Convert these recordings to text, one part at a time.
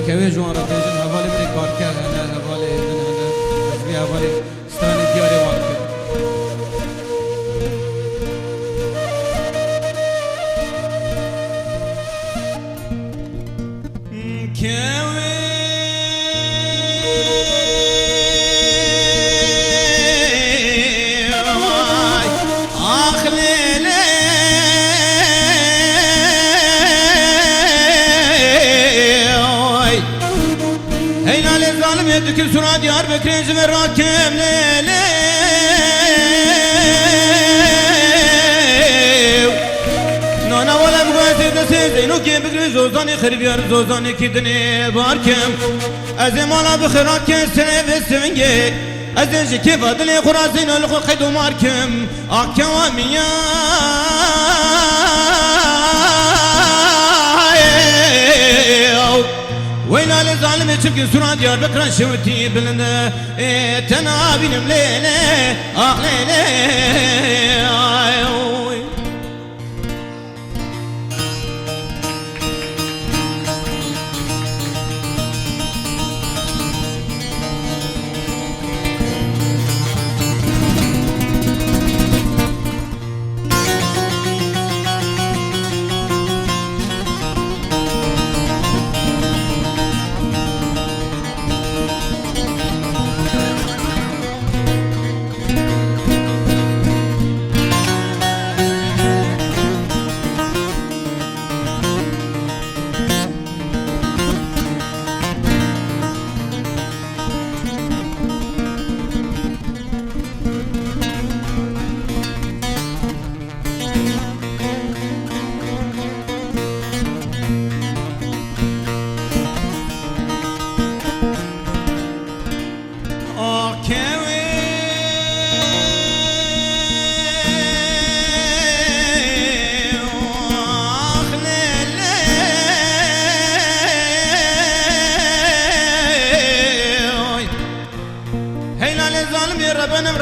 كوي جوان رتجن حوالي من كاركه هنا حوالي من هنا في حوالي ستاني دياري وانك Dükün sura diyar bekreyiz ve rakem lele Nana valem gazir de sezeynu ki bekreyiz zozani khiribiyar zozani kidne barkem Azim ala bikhirat kesene ve sevinge Azin jiki fadli kurazin ölkü qidu markem Akkavamiya وينا للظالم يشبك سرعة ديار بكرة شوتي بلنا تنابين مليلة ليلة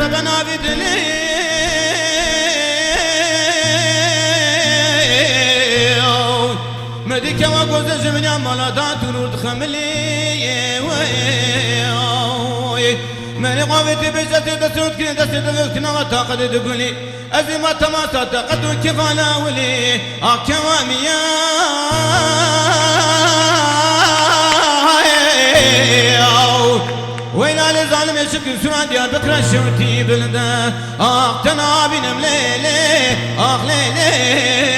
ربنا بدلي مديك وقوز زمني مالا ترود خملي ماني قافتي بجسد دسود كني دسد وقتنا وطاقة تقولي أزمة ما صدقت كيف أنا ولي أكواميا وينا للظالم يشكي سرعة ديار بكرة شوتي بلده تنابين مليلي ليلي